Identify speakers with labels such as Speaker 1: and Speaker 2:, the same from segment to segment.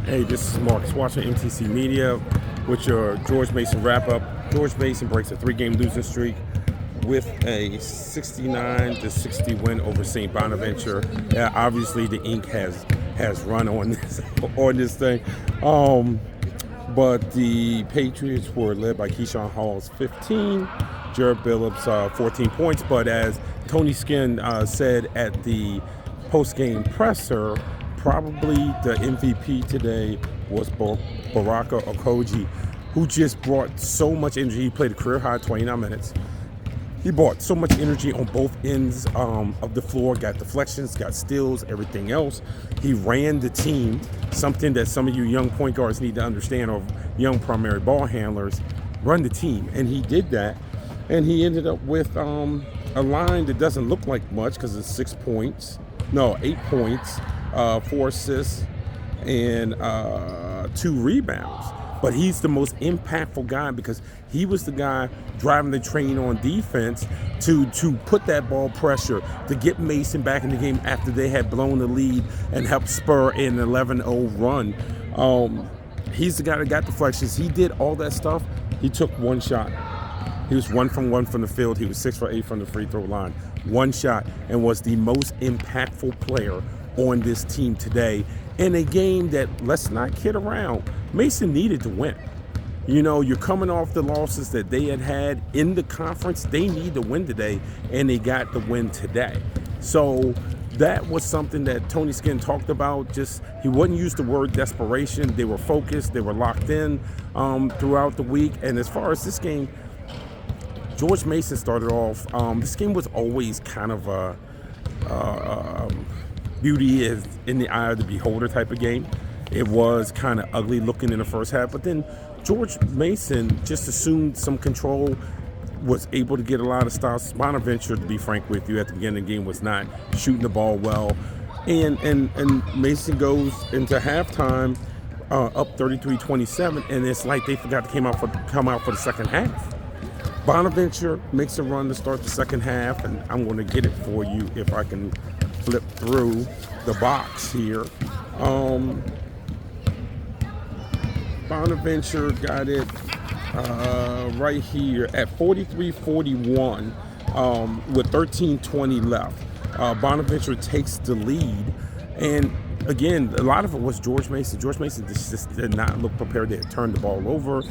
Speaker 1: Hey, this is Marcus watching MTC Media with your George Mason wrap-up. George Mason breaks a 3-game losing streak with a 69-60 win over St. Bonaventure. Obviously, the ink has run on this thing. But the Patriots were led by Keyshawn Hall's 15, Jared Billups 14 points. But as Tony Skinn said at the post-game presser, probably the MVP today was Baraka Okoji, who just brought so much energy. He played a career-high 29 minutes. He brought so much energy on both ends of the floor, got deflections, got steals, everything else. He ran the team, something that some of you young point guards need to understand, or young primary ball handlers, run the team. And he did that. And he ended up with a line that doesn't look like much because it's 8 points, 4 assists, and 2 rebounds. But he's the most impactful guy because he was the guy driving the train on defense to put that ball pressure, to get Mason back in the game after they had blown the lead and helped spur an 11-0 run. He's the guy that got deflections. He did all that stuff. He took one shot. He was 1 from 1 from the field. He was 6 for 8 from the free throw line. One shot, and was the most impactful player on this team today in a game that, let's not kid around, Mason needed to win. You know, you're coming off the losses that they had in the conference. They need to win today, and they got the win today. So that was something that Tony Skinn talked about. Just, he wouldn't use the word desperation. They were focused. They were locked in throughout the week. And as far as this game, George Mason started off. This game was always kind of a beauty is in the eye of the beholder type of game. It was kind of ugly looking in the first half, but then George Mason just assumed some control, was able to get a lot of stops. Bonaventure, to be frank with you, at the beginning of the game was not shooting the ball well. And Mason goes into halftime up 33-27, and it's like they forgot to come out for the second half. Bonaventure makes a run to start the second half, and I'm going to get it for you if I can flip through the box here. Bonaventure got it right here at 43-41 with 13:20 left. Bonaventure takes the lead, and again, a lot of it was George Mason. George Mason just did not look prepared. They had turned the ball over,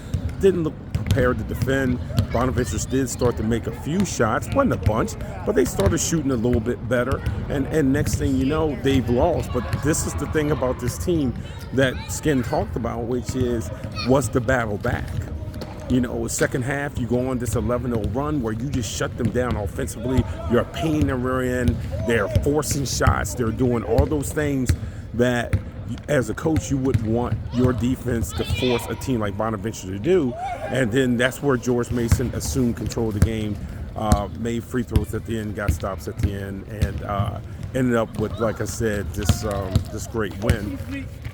Speaker 1: didn't look prepared to defend. Bonaventure did start to make a few shots, wasn't a bunch, but they started shooting a little bit better. And next thing you know, they've lost. But this is the thing about this team that Skinn talked about, which is, what's the battle back? You know, second half, you go on this 11-0 run where you just shut them down offensively. You're a pain in the rear end. They're forcing shots. They're doing all those things that, as a coach, you would want your defense to force a team like Bonaventure to do. And then that's where George Mason assumed control of the game, made free throws at the end, got stops at the end, and ended up with, like I said, this great win.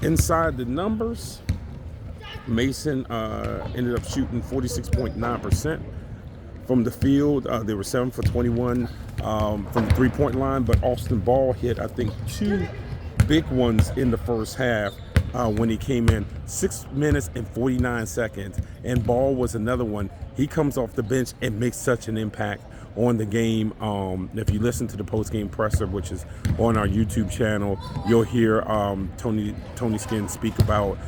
Speaker 1: Inside the numbers, Mason ended up shooting 46.9% from the field. They were 7 for 21 from the three-point line, but Austin Ball hit, I think, 2 big ones in the first half when he came in. 6 minutes and 49 seconds, and Ball was another one. He comes off the bench and makes such an impact on the game. If you listen to the post-game presser, which is on our YouTube channel, you'll hear Tony Skinn speak about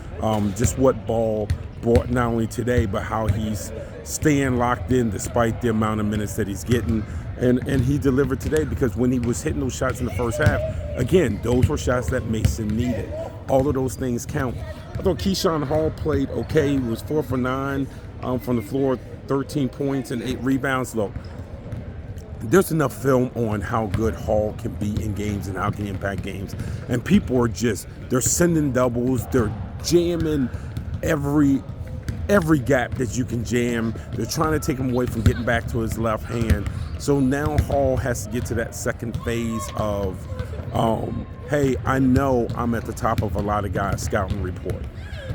Speaker 1: just what Ball brought not only today, but how he's staying locked in despite the amount of minutes that he's getting. And he delivered today, because when he was hitting those shots in the first half, again, those were shots that Mason needed. All of those things count. I thought Keyshawn Hall played okay. He was 4 for 9 from the floor, 13 points and 8 rebounds. Look, there's enough film on how good Hall can be in games and how he can impact games. And people are they're sending doubles. They're jamming every gap that you can jam. They're trying to take him away from getting back to his left hand. So now Hall has to get to that second phase of, hey, I know I'm at the top of a lot of guys' scouting report.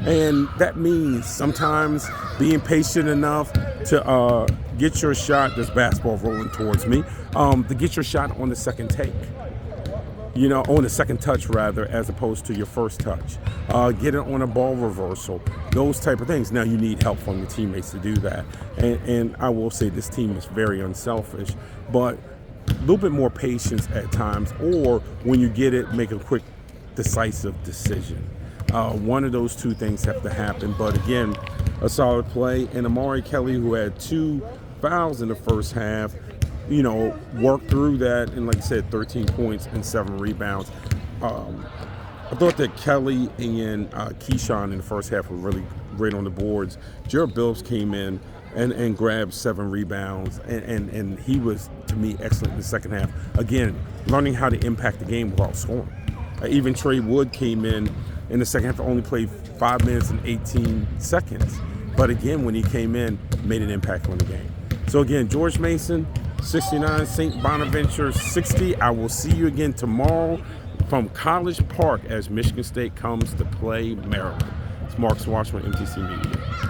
Speaker 1: And that means sometimes being patient enough to get your shot, this basketball rolling towards me, to get your shot on the second take. on the second touch rather, as opposed to your first touch. Get it on a ball reversal, those type of things. Now you need help from your teammates to do that. And I will say this team is very unselfish, but a little bit more patience at times, or when you get it, make a quick, decisive decision. One of those two things have to happen. But again, a solid play. And Amari Kelly, who had 2 fouls in the first half, worked through that, and like I said, 13 points and 7 rebounds. I thought that Kelly and Keyshawn in the first half were really great on the boards. Jared Billups came in and grabbed 7 rebounds, and he was, to me, excellent in the second half. Again, learning how to impact the game without scoring. Even Trey Wood came in the second half, only played 5 minutes and 18 seconds. But again, when he came in, made an impact on the game. So again, George Mason, 69, St. Bonaventure, 60. I will see you again tomorrow from College Park as Michigan State comes to play Maryland. It's Mark Swashman, MTC Media.